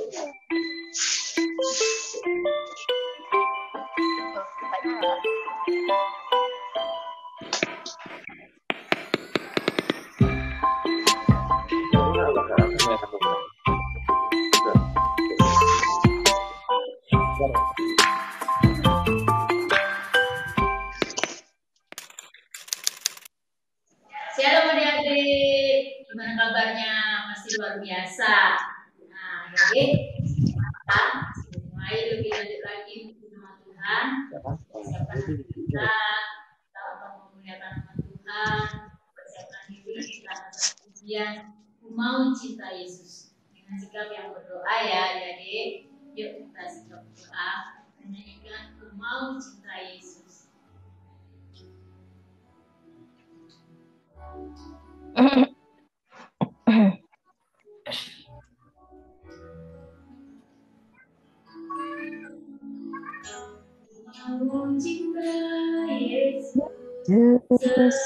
Shalom adik-adik, gimana kabarnya? Masih luar biasa. Nah, jadi kita mulai lebih lanjut lagi sama Tuhan. Persiapkan hati kita akan memuliakan nama Tuhan. Persiapkan diri kita kemudian mau cinta Yesus dengan sikap yang berdoa ya, jadi yuk kita sikap berdoa menyanyikan mau cinta Yesus. Mau cinta Yesus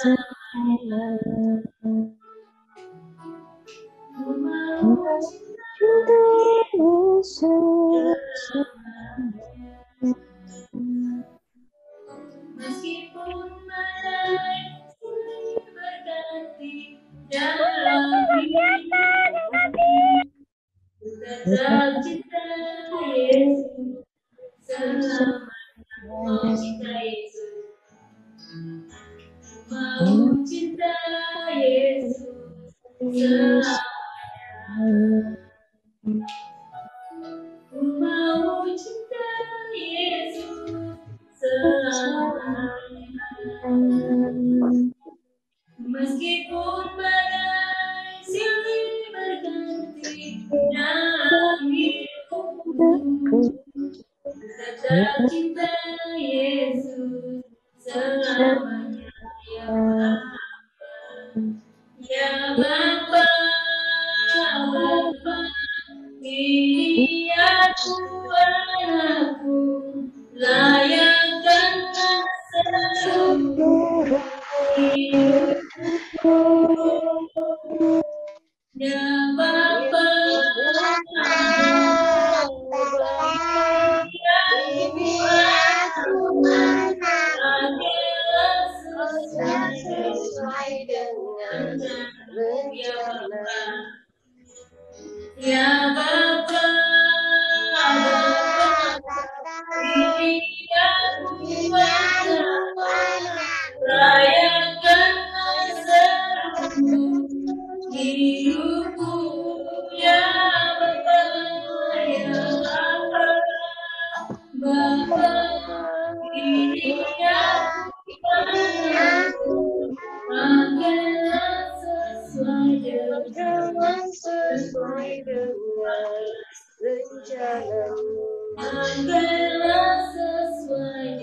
selamanya. Mau cinta Yesus selamanya. Meskipun badai berganti dalam hidup ini, tetap cinta Yesus selamanya. Mau cinta Yesus, mau cinta Yesus selamanya. Mau cinta Yesus selamanya. Meskipun badai silih berganti dalam hidupku, tetap cinta Yesus selamanya. Ya Bapa, Bapa, ini aku anakku, layakkanlah seluruh hidupku. Ya Bapa, ini aku adalah sesuai dengan ya Bapa. Ya Bapa, ini aku layakkanlah seluruh hidupku. Ya Bapa, ya Bapa, Bapa, ini aku pakailah sesuai dengan rencanamu. Pakailah sesuai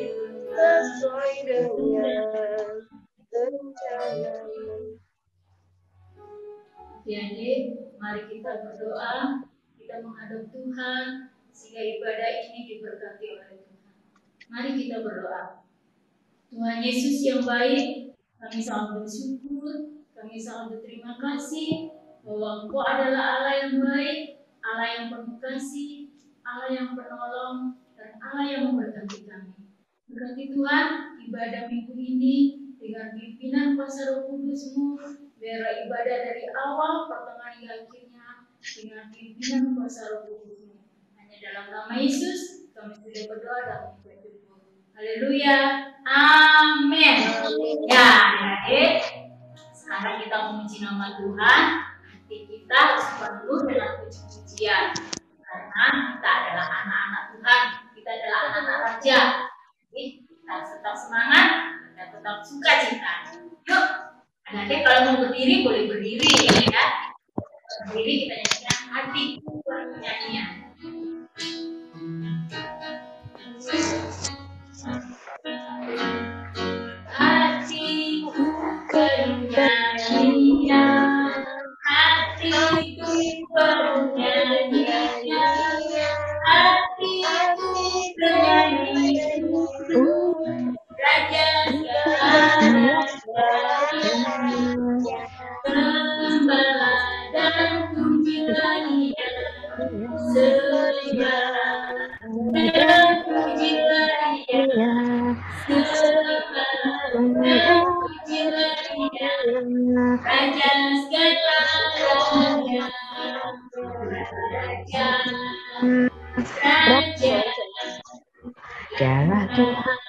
dengan rencanamu. Jadi, mari kita berdoa, kita menghadap Tuhan, sehingga ibadah ini diberkati oleh Tuhan. Mari kita berdoa. Tuhan Yesus yang baik, kami sangat bersyukur, kami sangat berterima kasih bahwa Engkau adalah Allah yang baik, Allah yang penuh kasih, Allah yang penolong, dan Allah yang memberkati kami. Berkati Tuhan, ibadah minggu ini dengan pimpinan kuasa Roh Kudus-Mu, biar ibadah dari awal, pertengahan hingga akhirnya dengan pimpinan kuasa Roh Kudus-Mu. Hanya dalam nama Yesus kami sudah berdoa dan bersyukur. Haleluya, amin. Ya, adik, sekarang kita memuji nama Tuhan. Hati kita harus penuh dengan puji-pujian, karena kita adalah anak-anak Tuhan, kita adalah anak-anak Raja. Jadi kita tetap semangat dan tetap sukacita. Yuk, adik kalau mau berdiri boleh berdiri ya. Berdiri kita nyanyikan hatiku bernyanyian. Hatiku bernyanyian, hatiku bernyanyian, hatiku bernyanyian, Raja segala raja, Tuhan, terpujilah Dia, terpujilah Dia, Raja segala raja, Raja, Dialah Tuhan.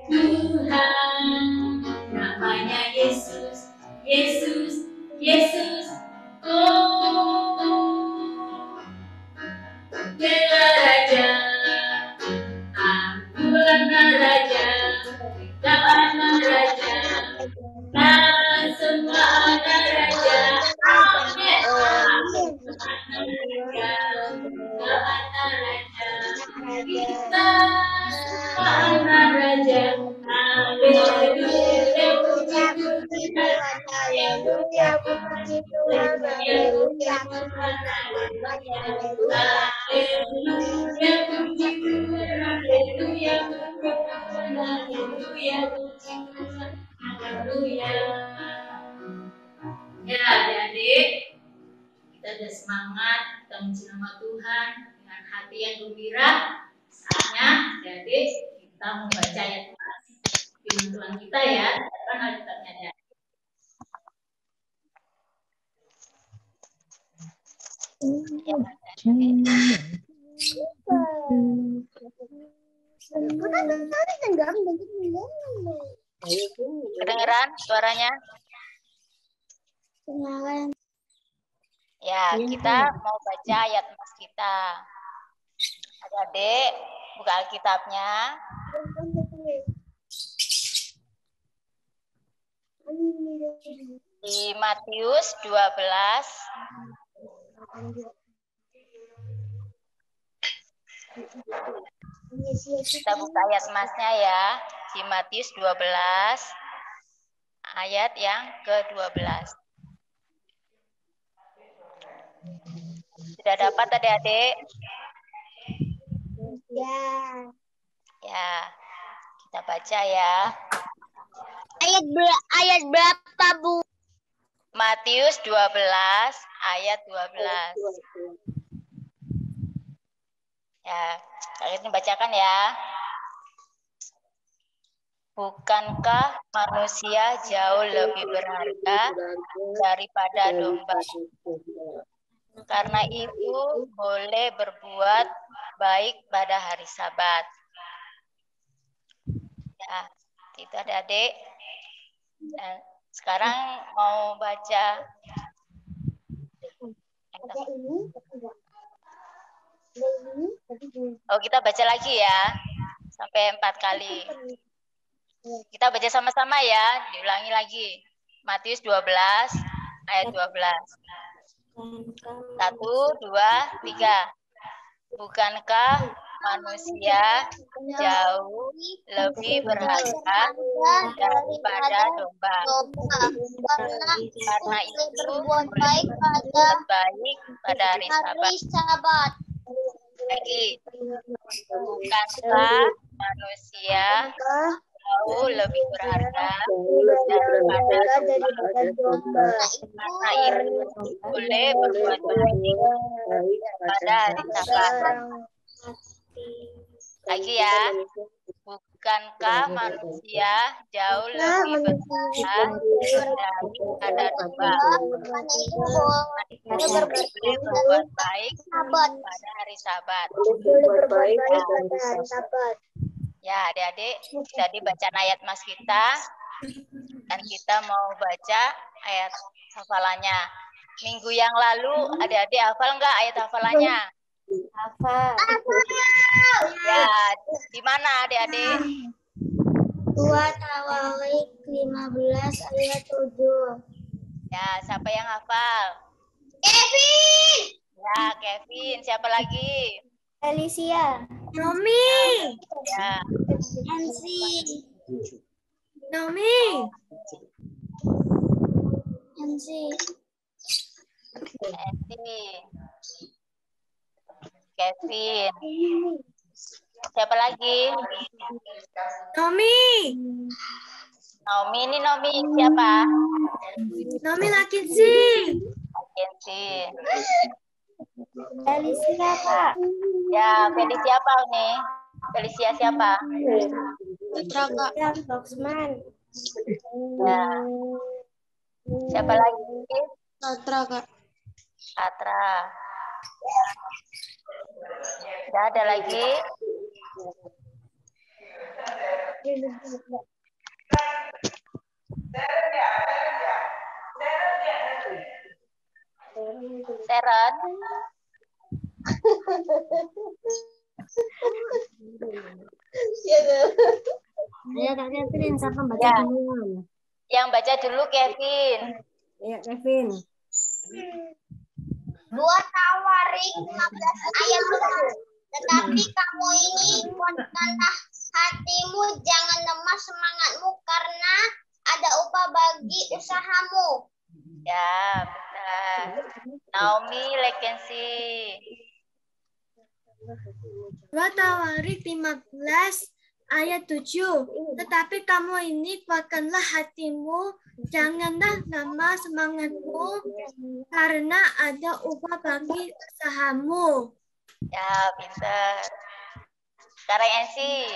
Tuhan, namanya Yesus, Yesus, Yesus. Oh, Dia Raja, Tuhan Raja, kita anak Raja, nah semua anak Raja. Amin. Kita anak Raja, kita semua anak Raja. Haleluya, puji Tuhan, haleluya, puji Tuhan, haleluya, haleluya, puji Tuhan, haleluya, puji Tuhan, haleluya, puji Tuhan, haleluya. Ya, adik-adik, kita ada semangat, kita memuji nama Tuhan dengan hati yang gembira. Saatnya adik-adik kita membaca ayat firman Tuhan kita ya, kan Alkitabnya ada. Kedengeran suaranya? Ya, kita mau baca ayat mas kita. Adik-adik, buka Alkitabnya. Di Matius 12. Kita buka ayat emasnya ya. Di Matius 12 ayat yang ke-12. Sudah dapat adik-adik? Ya, kita baca ya. Ayat berapa, Bu? Matius 12 ayat 12. Ya, kalian bacakan ya. Bukankah manusia jauh lebih berharga daripada domba? Karena itu boleh berbuat baik pada hari Sabat. Ya, itu adik-adik. Dan sekarang mau baca. Oh, kita baca lagi ya. Sampai 4 kali. Kita baca sama-sama ya. Diulangi lagi. Matius 12 ayat 12. 1, 2, 3. Bukankah manusia jauh lebih berharga daripada domba? Karena itu berbuat baik pada hari Sabat. Lagi, bukankah manusia jauh lebih berharga daripada domba? Karena itu boleh berbuat baik pada hari Sabat. Lagi ya, bukankah manusia jauh lebih berharga daripada domba? Karena itu boleh berbuat baik pada hari Sabat. Ya, adik-adik, tadi bacaan ayat mas kita, dan kita mau baca ayat hafalannya. Minggu yang lalu, adik-adik hafal nggak ayat hafalannya? Hafal. Ya, di mana adik-adik? Surat Al-Waqiah 15 ayat 7. Ya, siapa yang hafal? Kevin. Ya, Kevin. Siapa lagi? Alicia. Nomi. Ya. Nancy. Nomi. Nancy. Kevin. Siapa lagi? Nomi. Nomi, ini Nomi siapa? Nomi Lakinsi. Lakinsi. Felicia, Kak. Ya, Felicia siapa nih? Felicia siapa? Putra, Kak. Yang Boxman. Ya. Siapa lagi? Putra, Kak. Atra. Tidak ada lagi. Seren. Ayo Kak Kevin, siapa baca Ya. duluan? Yang baca dulu Kevin. Iya, Kevin. 2 Tawarik 15 ayat 7. Tetapi kamu ini kuatkanlah hatimu, jangan lemah semangatmu karena ada upah bagi usahamu. Ya, benar. Naomi Lekensi. 2 Tawarik 15 ayat 7. Tetapi kamu ini kuatkanlah hatimu, janganlah lemah semangatmu, karena ada upah bagi usahamu. Ya, pintar. Sekarang Ensi.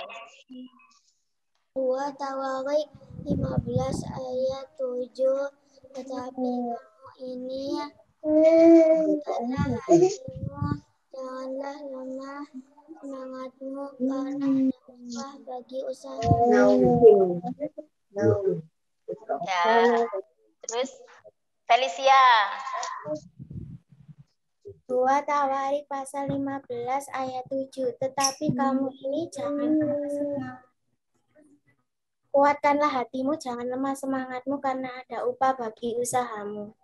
2 Tawarik 15 ayat 7. Tetapi kamu ini kuatkanlah hatimu, janganlah lemah semangatmu karena ada upah bagi usahamu. Ya. Terus Felicia. 2 Tawarik pasal 15 ayat 7. Tetapi kamu ini jangan lemah semangat. Kuatkanlah hatimu, jangan lemah semangatmu karena ada upah bagi usahamu.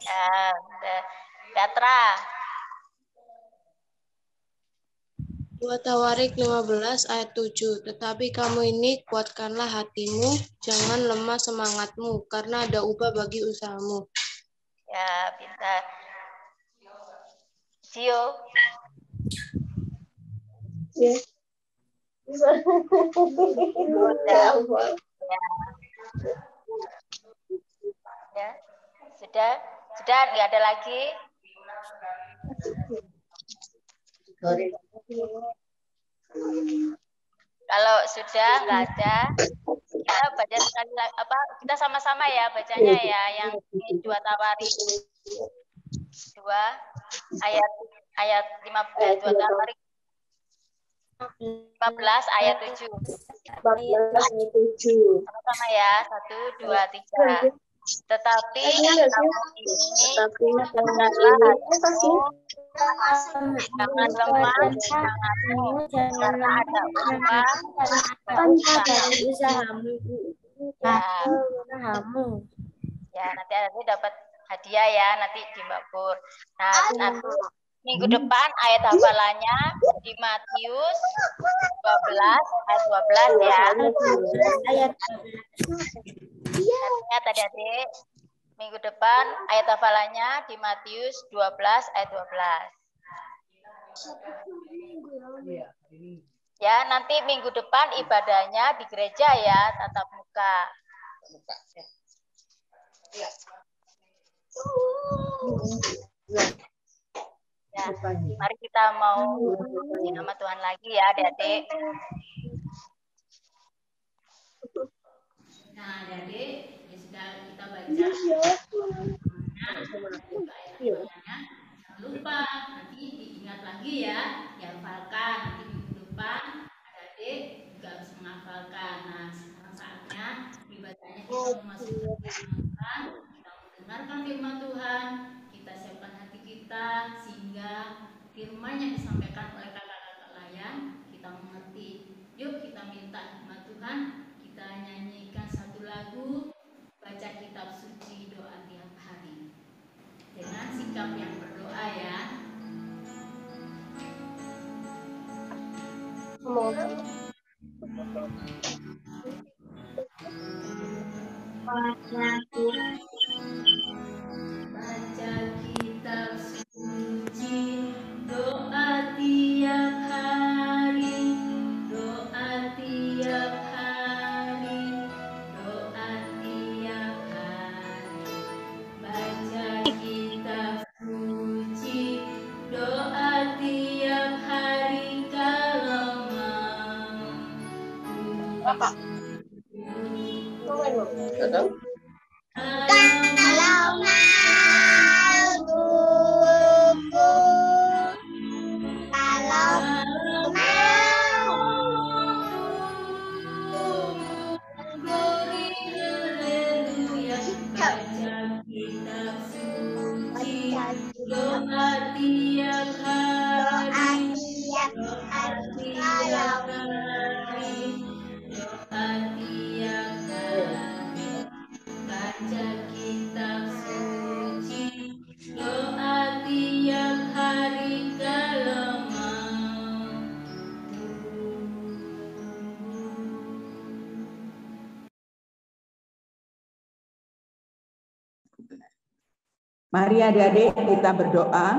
Ya, benar. Petra. 2 Tawarik 15 ayat 7. Tetapi kamu ini kuatkanlah hatimu, jangan lemah semangatmu, karena ada upah bagi usahamu. Ya, pintar. Gio. Ya. Sudah nggak ada lagi. Kalau sudah nggak ada, kita baca sekali lagi, kita sama-sama ya bacanya ya, yang ini 2 Tawarik 2 ayat 2 Tawarik 15 ayat 7. Sama-sama ya, 1, 2, 3. Tetapi kamu ini kuatkanlah hatimu, jangan lemah semangatmu, karena ada upah Bagi usahamu. ya, nanti dapat hadiah ya, nanti di Mbak Pur. Nah, nanti minggu depan ayat hafalannya di Matius 12 ayat 12 ya. Ayat Ingat adik-adik, minggu depan ayat hafalannya di Matius 12 ayat 12. Ya, nanti minggu depan ibadahnya di gereja ya, tatap muka. Ya, mari kita mau puji nama Tuhan lagi ya, adik-adik. Nah, adik-adik, ya sudah kita baca. Jangan lupa, nanti diingat lagi ya, dihafalkan. Nanti minggu depan adik-adik juga harus menghafalkan. Nah, sekarang saatnya ibadahnya kita memasuki Tuhan, kita mendengarkan firman Tuhan, kita siapkan hati kita sehingga firman yang disampaikan oleh kakak-kakak layan kita mengerti. Yuk kita minta hikmat Tuhan, kita nyanyikan satu lagu, baca kitab suci, doa tiap hari dengan sikap yang berdoa ya. Baca kitab suci, doa tiap hari, doa tiap hari, doa tiap hari. Baca kitab suci, apa? Nggak tahu. Kalau mau buku, kalau mau Glory haleluya, baca kitab suci, doa tiap hari, doa tiap hari, doa tiap hari, baca kitab suci, doa tiap hari kalau mau. Mari adik-adik kita berdoa.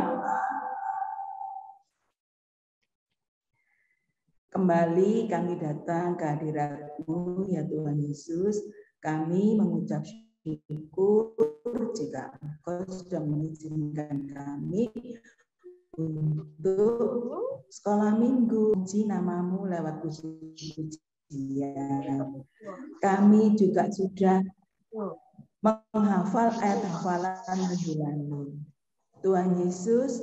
Kembali kami datang ke hadirat-Mu ya Tuhan Yesus. Kami mengucap syukur jika Engkau sudah mengizinkan kami untuk sekolah minggu, puji nama-Mu lewat puji-pujian. Kami juga sudah menghafal ayat hafalan minggu lalu. Tuhan Yesus,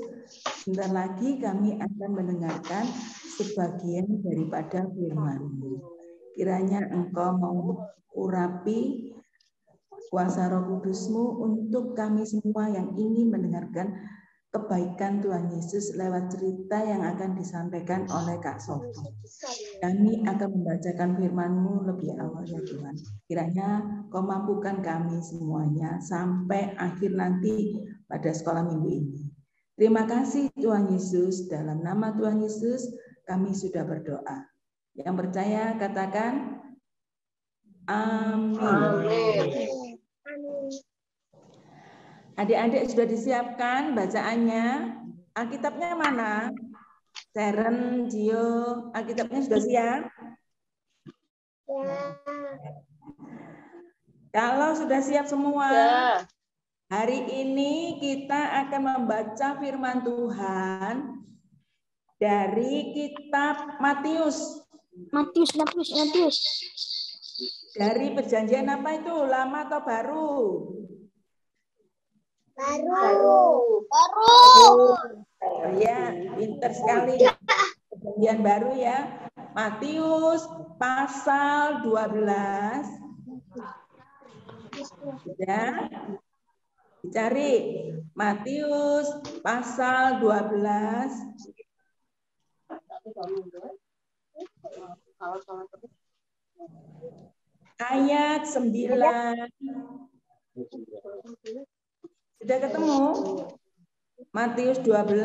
sebentar lagi kami akan mendengarkan sebagian daripada firman-Mu. Kiranya Engkau mau urapi kuasa Roh Kudus-Mu untuk kami semua yang ingin mendengarkan kebaikan Tuhan Yesus lewat cerita yang akan disampaikan oleh Kak Sofi. Kami akan membacakan firman-Mu lebih awal ya Tuhan. Kiranya Kau mampukan kami semuanya sampai akhir nanti pada sekolah minggu ini. Terima kasih Tuhan Yesus, dalam nama Tuhan Yesus kami sudah berdoa. Yang percaya katakan amin. Adik-adik sudah disiapkan bacaannya? Alkitabnya mana? Seren, Gio, Alkitabnya sudah siap? Kalau sudah siap semua, hari ini kita akan membaca firman Tuhan dari kitab Matius. Dari perjanjian apa itu? Lama atau baru? baru. Ya, pinter sekali. Perjanjian baru ya. Matius pasal 12. Sudah? Dicari. Matius pasal 12. Ayat 9. Sudah ketemu? Matius 12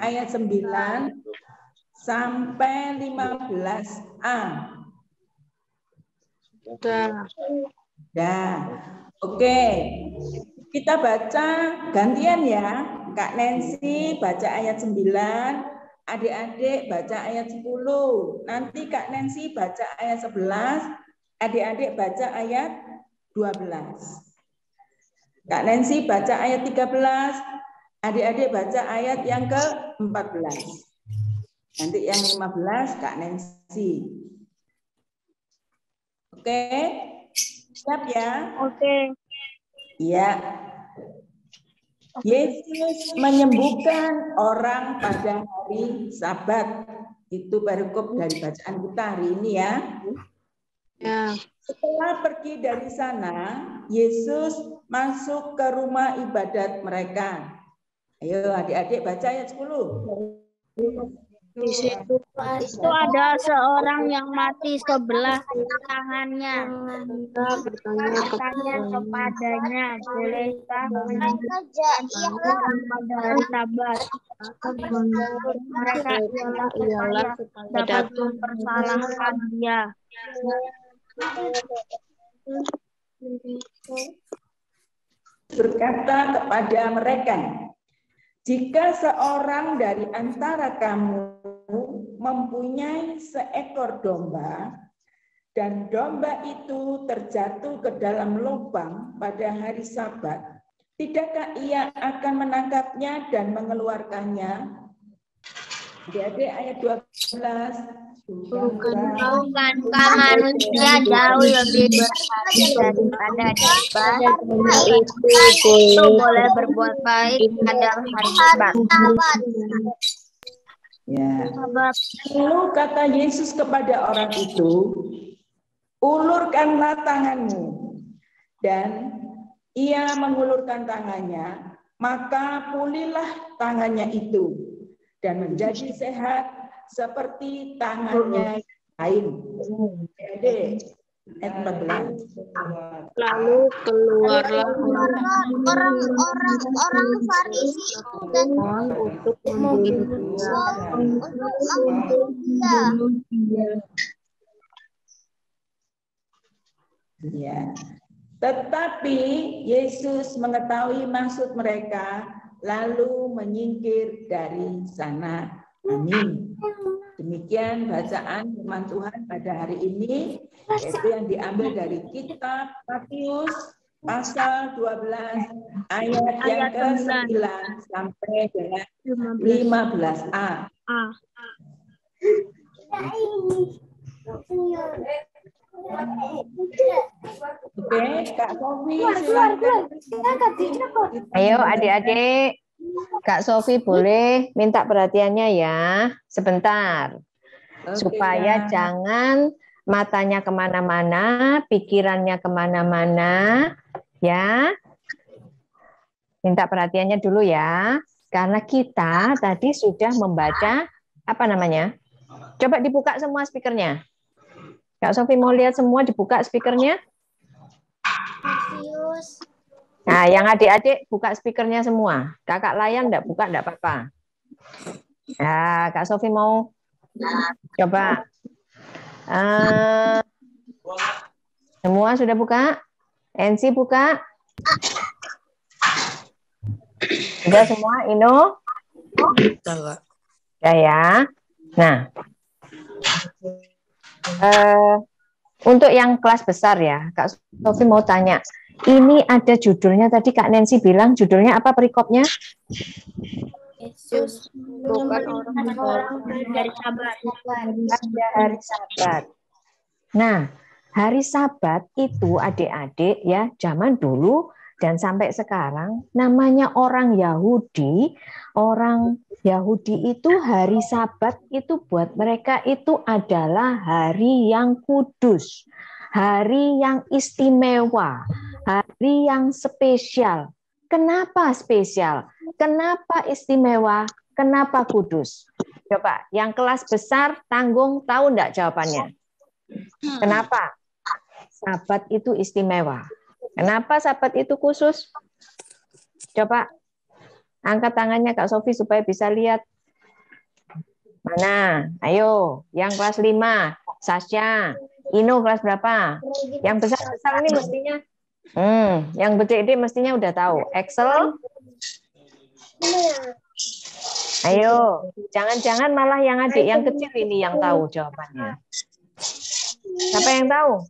ayat 9 sampai 15a. Sudah. Oke. Kita baca gantian ya. Kak Nancy baca ayat 9, adik-adik baca ayat 10. Nanti Kak Nancy baca ayat 11, adik-adik baca ayat 12. Kak Nancy baca ayat 13, adik-adik baca ayat yang ke-14. Nanti yang 15 Kak Nancy. Oke? Siap ya? Oke. Iya. Yesus menyembuhkan orang pada hari Sabat. Itu perikop dari bacaan kita hari ini ya. Ya. Setelah pergi dari sana, Yesus masuk ke rumah ibadat mereka. Ayo adik-adik baca ayat 10. Di situ Itu ada seorang yang mati sebelah tangannya. bertanya Kepadanya, bolehkah menyembuhkan pada hari Sabat? Mereka ialah supaya dapat mempersalahkan dia. Berkata kepada mereka, jika seorang dari antara kamu mempunyai seekor domba, dan domba itu terjatuh ke dalam lubang pada hari Sabat, tidakkah ia akan menangkapnya dan mengeluarkannya? Adik-adik ayat 12. Bukankah manusia jauh lebih berhati daripada domba? Itu boleh berbuat baik pada hari Sabat. Ya. Lalu kata Yesus kepada orang itu, ulurkanlah tanganmu. Dan ia mengulurkan tangannya, maka pulihlah tangannya itu dan menjadi sehat seperti tangannya lain. Jadi, ayat 14. Lalu keluarlah Orang Farisi dan untuk membunuh dia. Ya. Tetapi Yesus mengetahui maksud mereka, lalu menyingkir dari sana. Amin. Demikian bacaan firman Tuhan pada hari ini, yaitu yang diambil dari kitab Matius pasal 12 ayat yang ke-9 sampai dengan 15a. Oke, Kak Sofi silakan. Ayo adik-adik, Kak Sofi boleh minta perhatiannya ya, sebentar. Oke, Supaya Kak. jangan matanya kemana-mana, pikirannya kemana-mana, ya. Minta perhatiannya dulu ya, karena kita tadi sudah membaca, apa namanya? Coba dibuka semua speakernya. Kak Sofi mau lihat semua dibuka speakernya? Nah, yang adik-adik buka speakernya semua. Kakak Layan enggak buka, enggak apa-apa. Nah, Kak Sofi mau coba. Semua sudah buka? NC buka? Sudah semua? Ino? Sudah, Ya ya. Nah, untuk yang kelas besar ya, Kak Sofi mau tanya. Ini ada judulnya tadi Kak Nancy bilang judulnya apa perikopnya? Yesus bukan orang dari Sabat. Ada hari Sabat. Nah, hari Sabat itu adik-adik ya zaman dulu dan sampai sekarang namanya orang Yahudi itu hari Sabat itu buat mereka itu adalah hari yang kudus, hari yang istimewa, hari yang spesial. Kenapa spesial? Kenapa istimewa? Kenapa kudus? Coba, yang kelas besar tanggung tahu enggak jawabannya? Kenapa? Sabat itu istimewa. Kenapa Sabat itu khusus? Coba angkat tangannya Kak Sofi supaya bisa lihat. Mana? Ayo, yang kelas 5. Sasha. Ino kelas berapa? Yang besar-besar ini mestinya. Yang gede-gede mestinya udah tahu. Excel. Ayo, jangan-jangan malah yang adik yang kecil ini yang tahu jawabannya. Siapa yang tahu?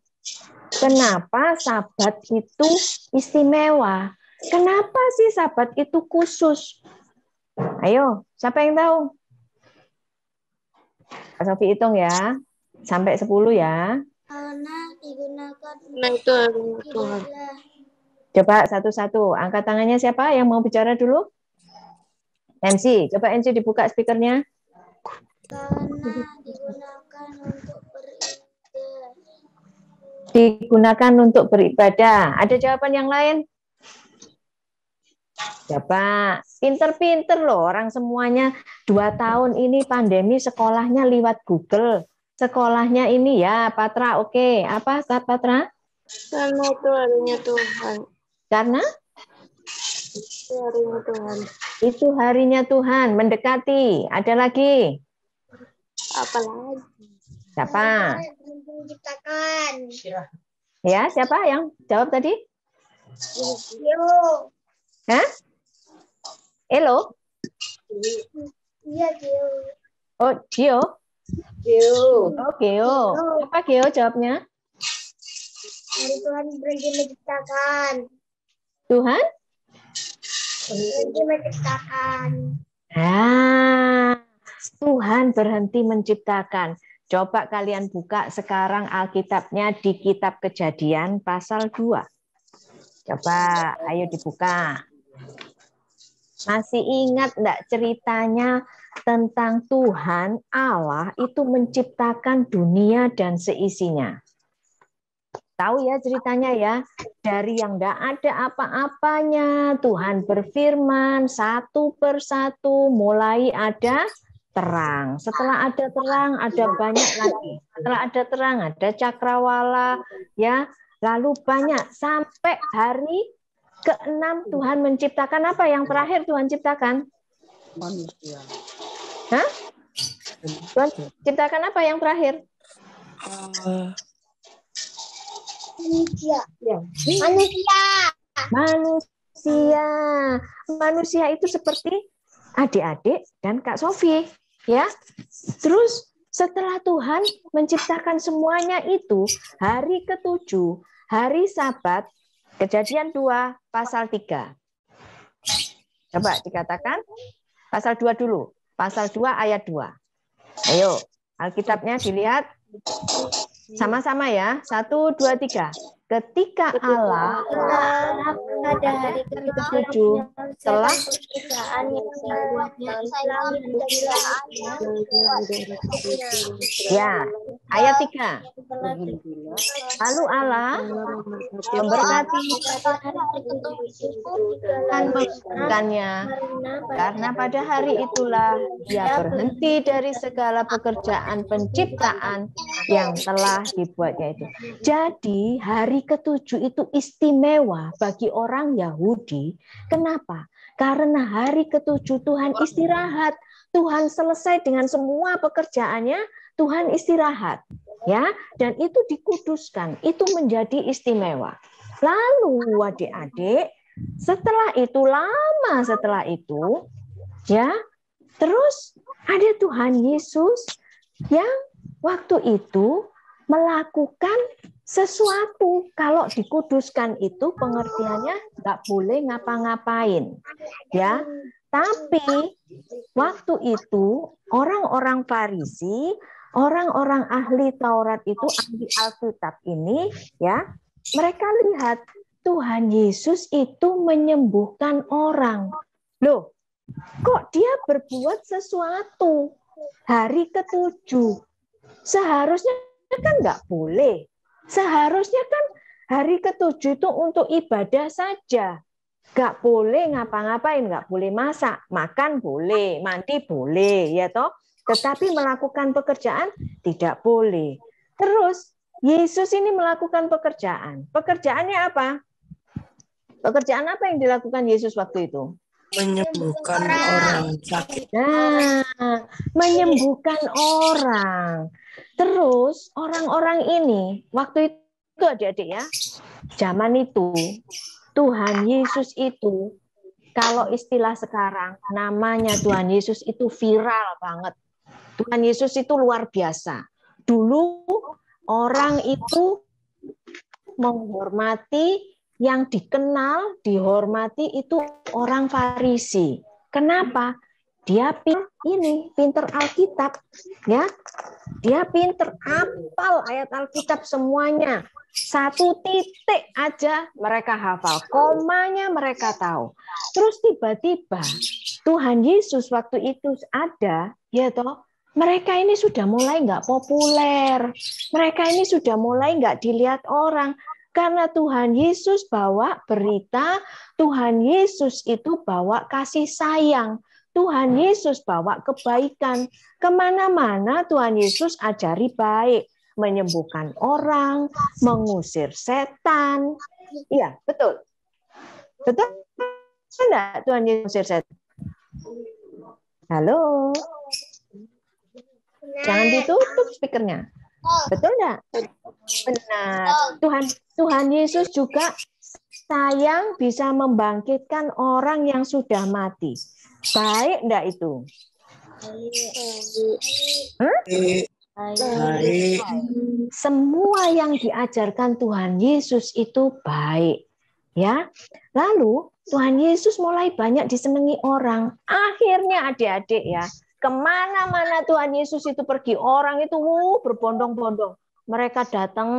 Kenapa Sabat itu istimewa? Kenapa sih Sabat itu khusus? Ayo, siapa yang tahu? Kak Sofi hitung ya. Sampai 10 ya. Karena digunakan Nah, itu harinya Tuhan. Coba satu-satu. Angkat tangannya siapa yang mau bicara dulu? MC. Coba MC dibuka speakernya. karena digunakan untuk beribadah. Digunakan untuk beribadah. Ada jawaban yang lain? Coba. Pinter-pinter loh. Orang semuanya 2 tahun ini pandemi sekolahnya lewat Google. Sekolahnya ini ya, Patra. Oke. Apa, Kak Patra? Karena itu harinya Tuhan. Karena? Itu harinya Tuhan. Itu harinya Tuhan. Mendekati. Ada lagi? Apalagi? Siapa? Menciptakan. Ya, siapa yang jawab tadi? Yo. Hah? Elo? Iya, Yo. Oh, Gio? Geo. Oh, Geo. Apa Geo jawabnya? Hari Tuhan berhenti menciptakan. Tuhan? Berhenti menciptakan. Ah, Tuhan berhenti menciptakan. Coba kalian buka sekarang Alkitabnya di kitab Kejadian pasal 2. Coba, ayo dibuka. Masih ingat enggak ceritanya tentang Tuhan Allah itu menciptakan dunia dan seisinya? Tahu ya ceritanya ya, dari yang enggak ada apa-apanya, Tuhan berfirman satu persatu mulai ada terang. Setelah ada terang, ada banyak lagi. Setelah ada terang, ada cakrawala, ya. Lalu banyak sampai hari ke-6 Tuhan menciptakan apa yang terakhir Tuhan ciptakan? Manusia. Hah? Tuhan ciptakan apa yang terakhir? Manusia. Ya. Manusia. Manusia. Manusia itu seperti adik-adik dan Kak Sofi, ya. Terus setelah Tuhan menciptakan semuanya itu, hari ke-7, hari Sabat, Kejadian 2 pasal 3. Coba dikatakan pasal 2 dulu. Pasal 2 ayat 2. Ayo, Alkitabnya dilihat sama-sama ya. 1, 2, 3. Ketika Allah pada hari ke-7 telah ya, ayat 3. Lalu Allah memberkati dan memberkatikannya, karena pada hari itulah dia berhenti dari segala pekerjaan penciptaan yang telah dibuatnya itu. Jadi hari ke-7 itu istimewa bagi orang Yahudi. Kenapa? Karena hari ke-7 Tuhan istirahat. Tuhan selesai dengan semua pekerjaannya, Tuhan istirahat. Ya, dan itu dikuduskan, itu menjadi istimewa. Lalu adik-adik, setelah itu, ya, terus ada Tuhan Yesus yang waktu itu melakukan sesuatu. Kalau dikuduskan itu pengertiannya nggak boleh ngapa-ngapain, ya. Tapi waktu itu orang-orang Farisi, orang-orang ahli Taurat itu, ahli Alkitab ini, ya, mereka lihat Tuhan Yesus itu menyembuhkan orang. Loh, kok dia berbuat sesuatu hari ke-7? Seharusnya kan nggak boleh. Seharusnya kan hari ke-7 itu untuk ibadah saja. Nggak boleh ngapa-ngapain, nggak boleh masak, makan boleh, mandi boleh, ya toh. Tetapi melakukan pekerjaan tidak boleh. Terus Yesus ini melakukan pekerjaan. Pekerjaannya apa? Pekerjaan apa yang dilakukan Yesus waktu itu? Menyembuhkan orang sakit. Nah, menyembuhkan orang. Terus orang-orang ini waktu itu adik-adik ya, zaman itu Tuhan Yesus itu, kalau istilah sekarang namanya Tuhan Yesus itu viral banget. Tuhan Yesus itu luar biasa. Dulu orang itu menghormati, yang dikenal, dihormati itu orang Farisi. Kenapa? Dia pinter Alkitab, ya. Dia pinter hafal ayat Alkitab semuanya. 1 titik aja mereka hafal, komanya mereka tahu. Terus tiba-tiba Tuhan Yesus waktu itu ada, ya toh. Mereka ini sudah mulai nggak populer. Mereka ini sudah mulai nggak dilihat orang. Karena Tuhan Yesus bawa berita, Tuhan Yesus itu bawa kasih sayang. Tuhan Yesus bawa kebaikan. Kemana-mana Tuhan Yesus ajari baik. Menyembuhkan orang, mengusir setan. Iya, betul. Betul enggak Tuhan Yesus mengusir setan? Halo? Jangan ditutup speakernya. Betul enggak? Benar. Tuhan Yesus juga sayang bisa membangkitkan orang yang sudah mati. Baik enggak itu? Baik. Semua yang diajarkan Tuhan Yesus itu baik. Ya. Lalu Tuhan Yesus mulai banyak disenangi orang. Akhirnya adik-adik ya, kemana-mana Tuhan Yesus itu pergi, orang itu berbondong-bondong. Mereka datang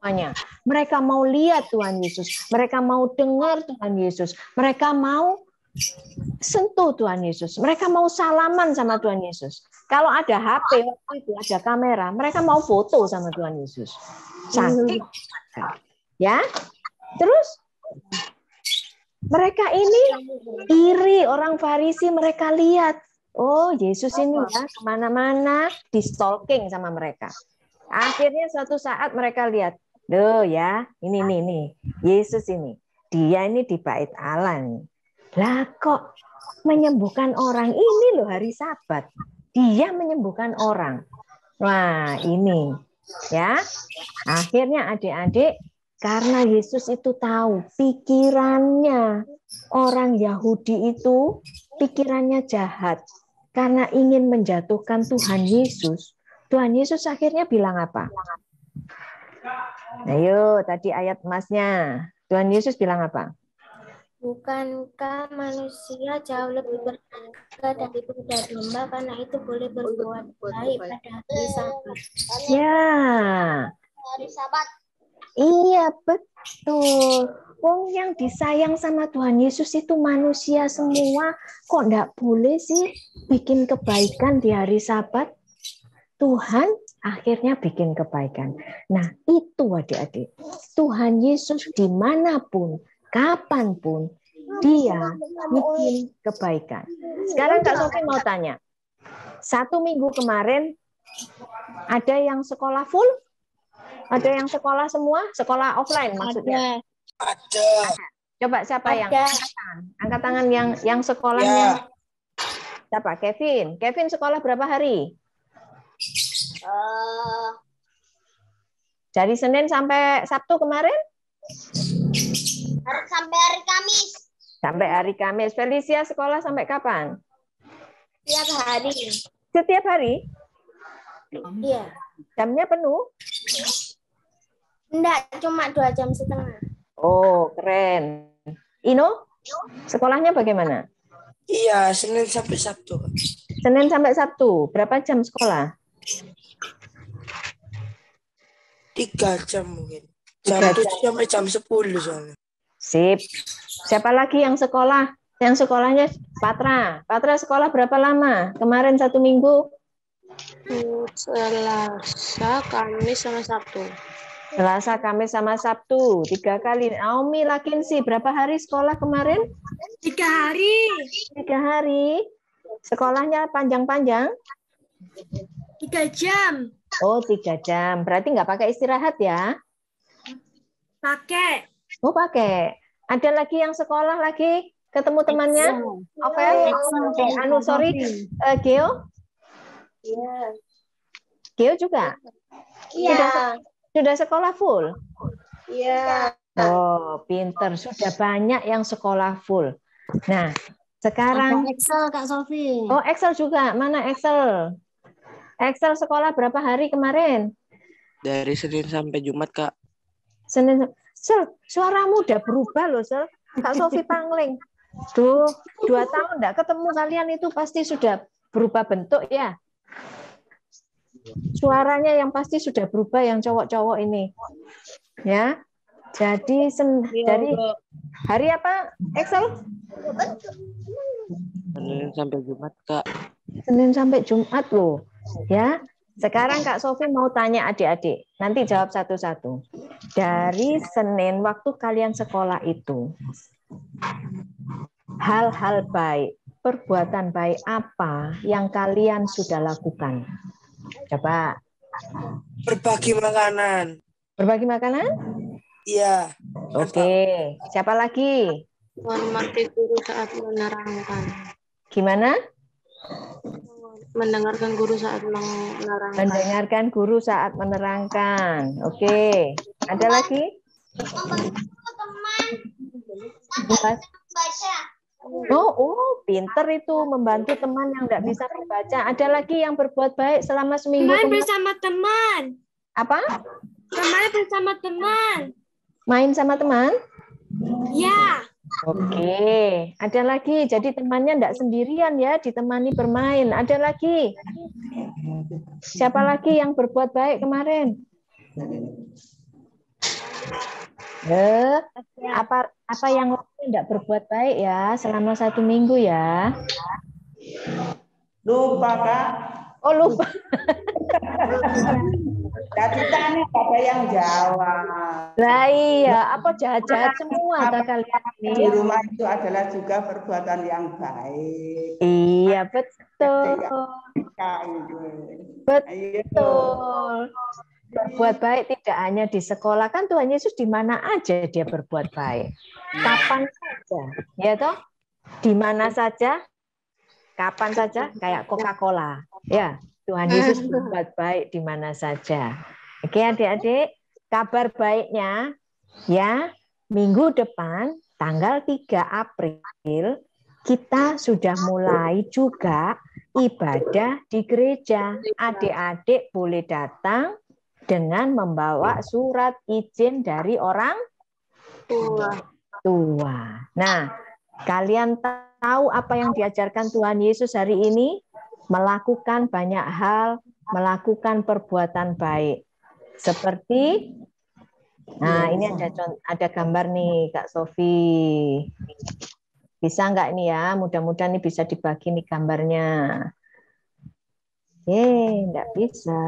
semuanya. Mereka mau lihat Tuhan Yesus. Mereka mau dengar Tuhan Yesus. Mereka mau sentuh Tuhan Yesus. Mereka mau salaman sama Tuhan Yesus. Kalau ada HP waktu itu, ada kamera, mereka mau foto sama Tuhan Yesus. Saking ya. Terus mereka ini iri, orang Farisi, mereka lihat, oh Yesus ini ya kemana-mana di stalking sama mereka. Akhirnya suatu saat mereka lihat, loh ya, ini Yesus ini, dia ini di bait Allah nih. Lah kok menyembuhkan orang, ini loh hari Sabat, dia menyembuhkan orang. Wah ini ya, akhirnya adik-adik, karena Yesus itu tahu pikirannya orang Yahudi itu, pikirannya jahat. Karena ingin menjatuhkan Tuhan Yesus, Tuhan Yesus akhirnya bilang apa? Ayo, tadi ayat emasnya. Tuhan Yesus bilang apa? Bukankah manusia jauh lebih berharga daripada domba, karena itu boleh berbuat baik pada hari Sabat. Ya. Hari Sabat. Iya, betul. Wong yang disayang sama Tuhan Yesus itu manusia semua. Kok enggak boleh sih bikin kebaikan di hari Sabat? Tuhan akhirnya bikin kebaikan. Nah, itu adik-adik. Tuhan Yesus dimanapun, kapanpun, dia bikin kebaikan. Sekarang Kak Sofi mau tanya. 1 minggu kemarin, ada yang sekolah full? Ada yang sekolah semua? Sekolah offline maksudnya? Ada. Coba siapa yang angkat tangan yang sekolahnya? Siapa? Kevin. Kevin sekolah berapa hari? Dari Senin sampai Sabtu kemarin? Sampai hari Kamis. Sampai hari Kamis. Felicia sekolah sampai kapan? Setiap hari. Setiap hari? Iya. Jamnya penuh? Enggak, cuma 2,5 jam. Oh, keren. Ino, sekolahnya bagaimana? Iya, Senin sampai Sabtu. Senin sampai Sabtu. Berapa jam sekolah? 3 jam mungkin. Jam 7 sampai jam 10 soalnya. Sip. Siapa lagi yang sekolah? Yang sekolahnya Patra. Patra sekolah berapa lama? Kemarin 1 minggu? Selasa, Kamis, sama Sabtu. Selasa, Kamis, sama Sabtu. 3 kali. Naomi Lakinsi, berapa hari sekolah kemarin? 3 hari. 3 hari. Sekolahnya panjang-panjang? 3 jam. Oh, 3 jam. Berarti nggak pakai istirahat ya? Pakai. Oh, pakai. Ada lagi yang sekolah lagi? Ketemu temannya? Oke. Geo? Iya. Geo juga? Iya. Sudah sekolah full? Iya. Oh, pinter. Sudah banyak yang sekolah full. Nah, sekarang... Excel, Kak Sofi. Oh, Excel juga. Mana Excel? Excel sekolah berapa hari kemarin? Dari Senin sampai Jumat, Kak. Senin. Sel, suaramu udah berubah loh, Sel. Kak Sofi Pangling. Tuh, 2 tahun enggak ketemu kalian itu pasti sudah berubah bentuk ya. Suaranya yang pasti sudah berubah yang cowok-cowok ini. Ya. Jadi dari hari apa? Excel? Senin sampai Jumat, Kak. Senin sampai Jumat loh. Ya. Sekarang Kak Sofi mau tanya adik-adik. Nanti jawab satu-satu. Dari Senin waktu kalian sekolah itu, hal-hal baik, perbuatan baik apa yang kalian sudah lakukan? Coba. Berbagi makanan. Berbagi makanan? Iya. Oke. Siapa lagi? Menghormati guru saat menerangkan. Gimana? Mendengarkan guru saat menerangkan. Mendengarkan guru saat menerangkan. Oke. Ada lagi? Membantu teman. Buat. Baca. Oh, pinter itu membantu teman yang nggak bisa membaca. Ada lagi yang berbuat baik selama seminggu. Main bersama teman. Apa? Main bersama teman. Main sama teman? Ya. Oke, ada lagi. Jadi temannya enggak sendirian ya, ditemani bermain. Ada lagi. Siapa lagi yang berbuat baik kemarin? Apa yang tidak berbuat baik ya selama 1 minggu ya? Lupa, Kak. Oh, lupa. Tadi tanya apa yang jawab. Lah iya, apa jahat-jahat semua kalian ini? Di rumah itu adalah juga perbuatan yang baik. Iya, betul. Betul. Berbuat baik tidak hanya di sekolah, kan Tuhan Yesus di mana aja dia berbuat baik. Kapan saja, ya toh? Di mana saja, kapan saja, kayak Coca-Cola. Ya, Tuhan Yesus berbuat baik di mana saja. Oke, adik-adik, kabar baiknya ya, minggu depan tanggal 3 April kita sudah mulai juga ibadah di gereja. Adik-adik boleh datang dengan membawa surat izin dari orang tua. Nah, kalian tahu apa yang diajarkan Tuhan Yesus hari ini? Melakukan banyak hal, melakukan perbuatan baik. Seperti, nah ini ada gambar nih Kak Sofi. Bisa nggak nih ya? Mudah-mudahan ini bisa dibagi nih gambarnya. Nggak bisa.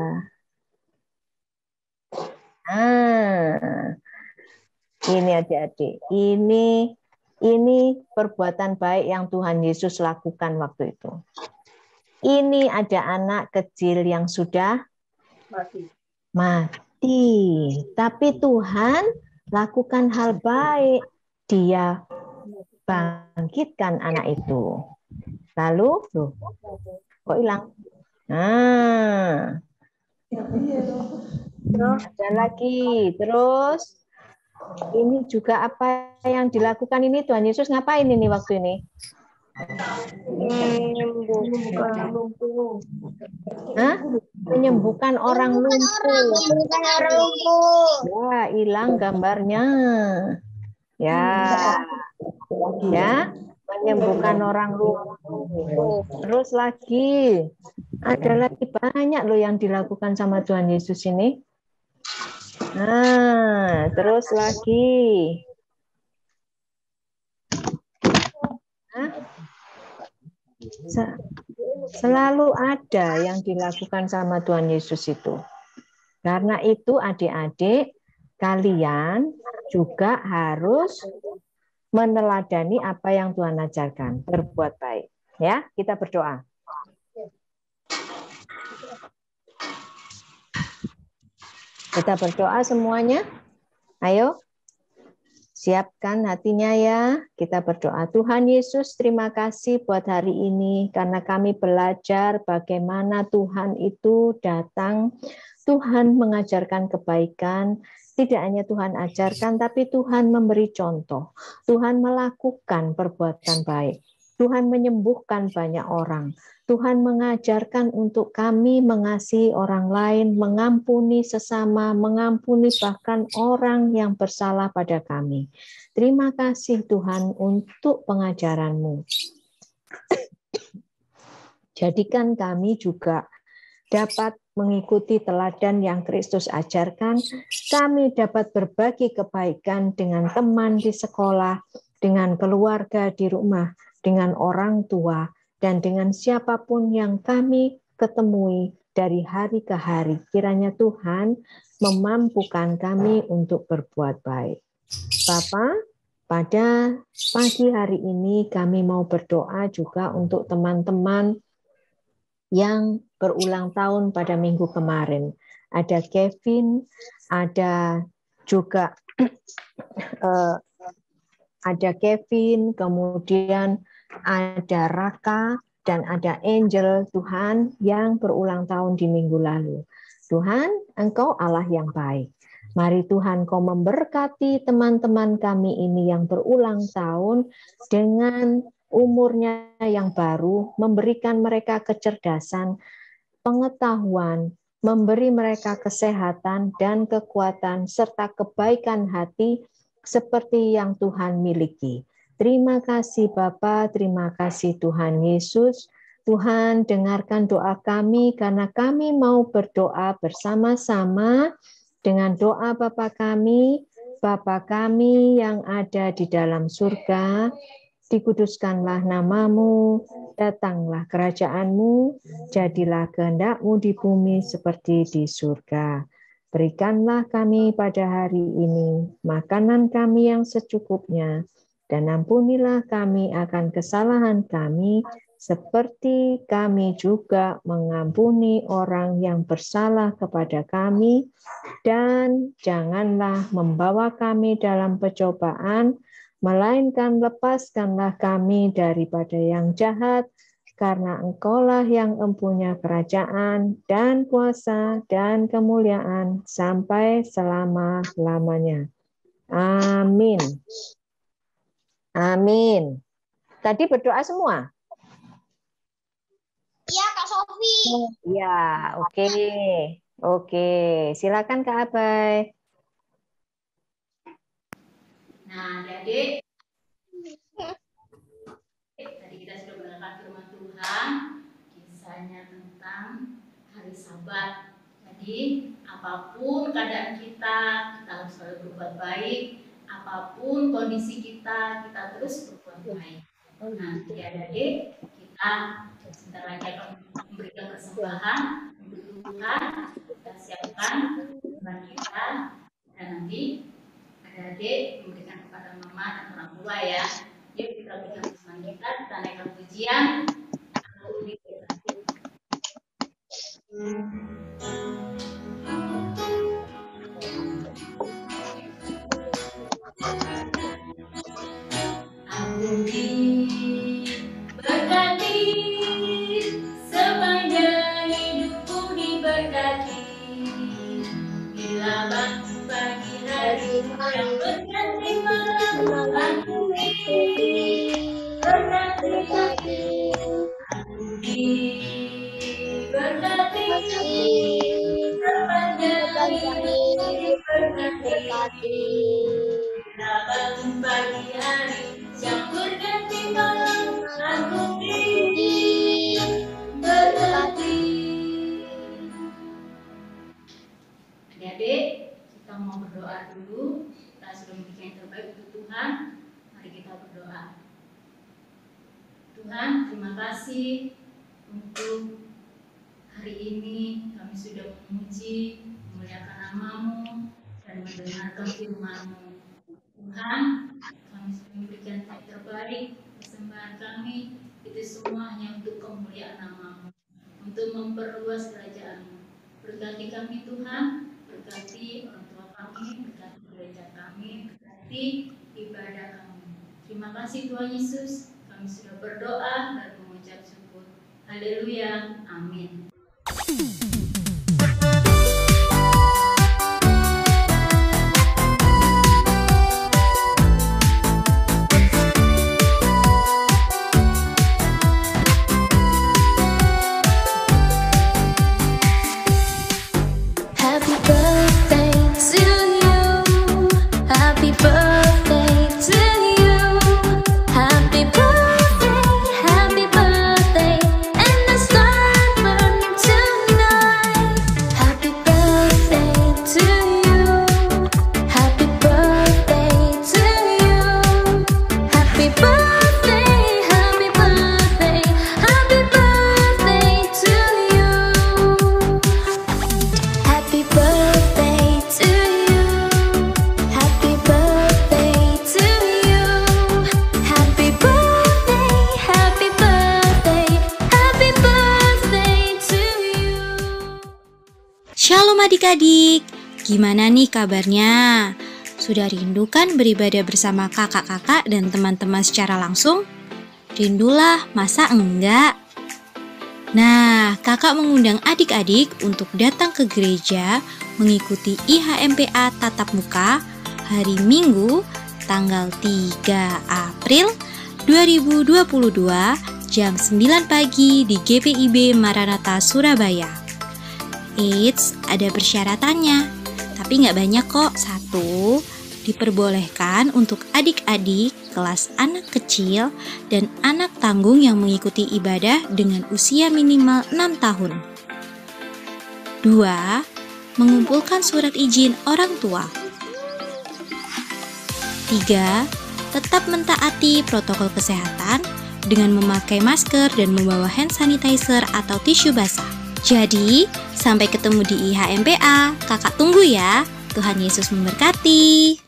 Ini adik-adik. Ini perbuatan baik yang Tuhan Yesus lakukan waktu itu. Ini ada anak kecil yang sudah mati. Tapi Tuhan lakukan hal baik. Dia bangkitkan anak itu. Lalu, kok hilang? Ada lagi. Terus, ini juga apa yang dilakukan ini Tuhan Yesus ngapain ini waktu ini? Menyembuhkan orang lumpuh. Ya, hilang gambarnya. Ya, menyembuhkan orang lumpuh. Terus lagi, ada lagi banyak loh yang dilakukan sama Tuhan Yesus ini. Terus lagi. Selalu ada yang dilakukan sama Tuhan Yesus itu. Karena itu adik-adik, kalian juga harus meneladani apa yang Tuhan ajarkan, berbuat baik. Ya, kita berdoa. Kita berdoa semuanya. Ayo. Siapkan hatinya ya, kita berdoa. Tuhan Yesus, terima kasih buat hari ini, karena kami belajar bagaimana Tuhan itu datang, Tuhan mengajarkan kebaikan, tidak hanya Tuhan ajarkan, tapi Tuhan memberi contoh, Tuhan melakukan perbuatan baik, Tuhan menyembuhkan banyak orang, Tuhan mengajarkan untuk kami mengasihi orang lain, mengampuni sesama, mengampuni bahkan orang yang bersalah pada kami. Terima kasih Tuhan untuk pengajaran-Mu. Jadikan kami juga dapat mengikuti teladan yang Kristus ajarkan, kami dapat berbagi kebaikan dengan teman di sekolah, dengan keluarga di rumah, dengan orang tua, dan dengan siapapun yang kami ketemui dari hari ke hari. Kiranya Tuhan memampukan kami untuk berbuat baik. Bapa, pada pagi hari ini kami mau berdoa juga untuk teman-teman yang berulang tahun pada minggu kemarin. Ada Kevin, ada juga ada Kevin, kemudian ada Raka, dan ada Angel, Tuhan, yang berulang tahun di minggu lalu. Tuhan, Engkau Allah yang baik. Mari Tuhan, Kau memberkati teman-teman kami ini yang berulang tahun dengan umurnya yang baru, memberikan mereka kecerdasan, pengetahuan, memberi mereka kesehatan dan kekuatan, serta kebaikan hati seperti yang Tuhan miliki. Terima kasih Bapa, terima kasih Tuhan Yesus. Tuhan, dengarkan doa kami karena kami mau berdoa bersama-sama dengan doa Bapa kami yang ada di dalam surga. Dikuduskanlah namamu, datanglah kerajaanmu, jadilah kehendak-mu di bumi seperti di surga. Berikanlah kami pada hari ini makanan kami yang secukupnya, dan ampunilah kami akan kesalahan kami, seperti kami juga mengampuni orang yang bersalah kepada kami, dan janganlah membawa kami dalam pencobaan, melainkan lepaskanlah kami daripada yang jahat, karena Engkaulah yang mempunyai kerajaan dan kuasa dan kemuliaan sampai selama-lamanya. Amin. Amin. Tadi berdoa semua? Iya, Kak Sofi. Ya, oke. Oke, silakan Kak Abai. Nah, Adik, tadi kita sudah mendengarkan firman Tuhan, kisahnya tentang hari Sabat. Jadi, apapun keadaan kita harus selalu berbuat baik. Apapun kondisi kita terus berbuat baik. Nah, jadi Adik, kita sebentar lagi akan memberikan persembahan untuk Tuhan. Kita siapkan Tuhan kita, dan nanti Adik memberikan kepada mama dan orang tua ya. Yuk kita berikan persembahan kita naikkan pujian. Aku diberkati. Aku diberkati, sepanjang hidupku diberkati. Bila bangun pagi hari yang berganti malam, aku diberkati. Aku diberkati, sepanjang hidupku diberkati. Bila bangun pagi hari yang berganti malam, aku diberkati. Adik-adik, kita mau berdoa dulu. Kita sudah memberikan yang terbaik untuk Tuhan. Mari kita berdoa. Tuhan, terima kasih untuk hari ini kami sudah memuji, memuliakan nama-Mu dan mendengarkan firman-Mu. Tuhan, kami sudah memberikan yang terbaik, persembahan kami, itu semua hanya untuk kemuliaan nama-Mu, untuk memperluas kerajaan-Mu. Berkati kami Tuhan, berkati orang tua kami, berkati gereja kami, berkati ibadah kami. Terima kasih Tuhan Yesus, kami sudah berdoa dan mengucap syukur. Haleluya, amin. Shalom adik-adik, gimana nih kabarnya? Sudah rindu kan beribadah bersama kakak-kakak dan teman-teman secara langsung? Rindulah, masa enggak? Nah, kakak mengundang adik-adik untuk datang ke gereja mengikuti IHMPA tatap muka hari Minggu tanggal 3 April 2022 jam 9 pagi di GPIB Maranatha Surabaya. Eits, ada persyaratannya, tapi nggak banyak kok. 1, diperbolehkan untuk adik-adik kelas anak kecil dan anak tanggung yang mengikuti ibadah dengan usia minimal 6 tahun. 2. Mengumpulkan surat izin orang tua. 3. Tetap mentaati protokol kesehatan dengan memakai masker dan membawa hand sanitizer atau tisu basah. Jadi, sampai ketemu di IHMPA. Kakak tunggu ya. Tuhan Yesus memberkati.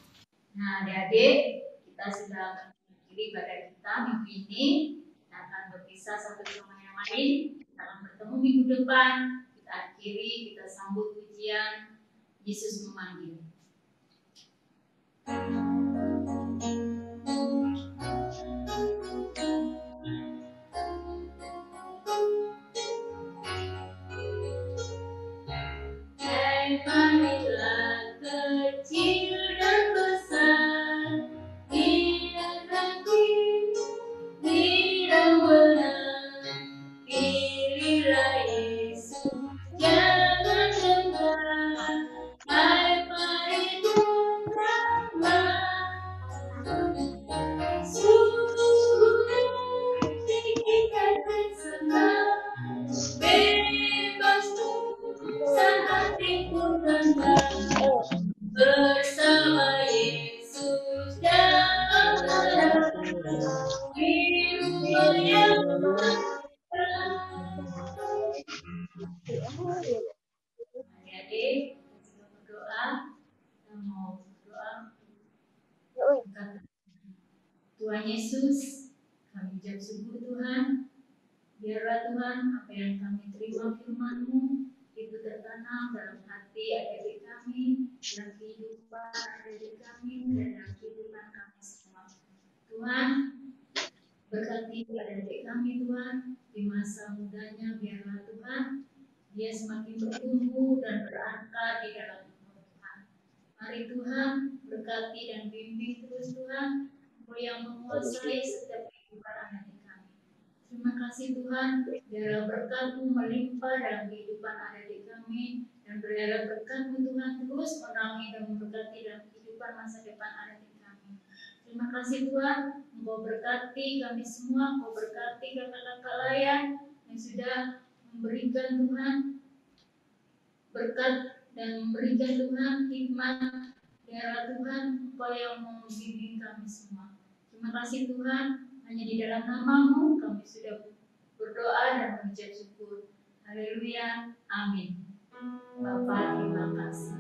Nah, adik-adik, kita sudah mengakhiri ibadah kita minggu ini. Kita akan berpisah satu sama yang lain. Kita akan bertemu minggu depan. Kita akhiri, kita sambut pujian Yesus memanggil. Marilah kecil dan besar, tidak benar, pilihlah Yesus, jangan dengar, hai paripurna, sungguh kita tersenang, bebas saat dipurna, bersama Yesus dalam terang, di rumah yang adik-adik, kita berdoa. Kita mau berdoa. Tuhan Yesus, kami ucap syukur Tuhan. Biarlah Tuhan, apa yang kami terima firman-Mu itu tertanam dalam hati adik-adik kami, dalam kehidupan adik-adik kami, dan dalam kehidupan kami semua. Tuhan, berkati adik-adik kami Tuhan, di masa mudanya biarlah Tuhan, dia semakin bertumbuh dan berakar di dalam Tuhan. Mari Tuhan, berkati dan bimbing terus Tuhan, Engkau yang menguasai setiap kehidupan adik-adik kami. Terima kasih Tuhan, biarlah berkat-Mu melimpah dalam kehidupan adik-adik kami, dan biarlah berkat-Mu Tuhan terus menaungi dan memberkati dalam kehidupan masa depan adik-adik kami. Terima kasih Tuhan, Engkau berkati kami semua, Engkau berkati kakak-kakak layan yang sudah memberikan Tuhan berkat dan memberikan Tuhan hikmat. Biarlah Tuhan Engkau yang membimbing kami semua. Terima kasih Tuhan, hanya di dalam nama-Mu kami sudah berdoa dan mengucap syukur. Haleluya, amin. Bapa, terima kasih.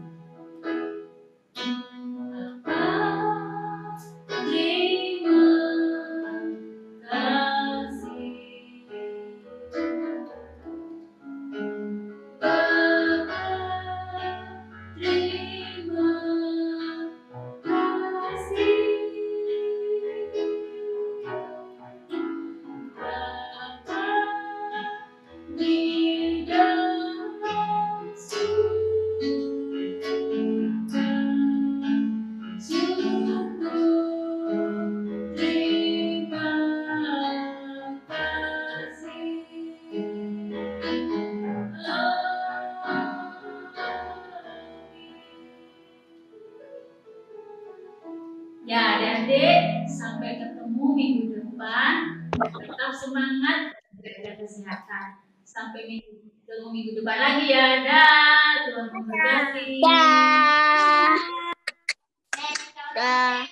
Ya, adik-adik, sampai ketemu minggu depan. Tetap semangat, jaga kesehatan. Sampai ketemu minggu depan lagi ya. Dah, Tuhan memberkati. Dah.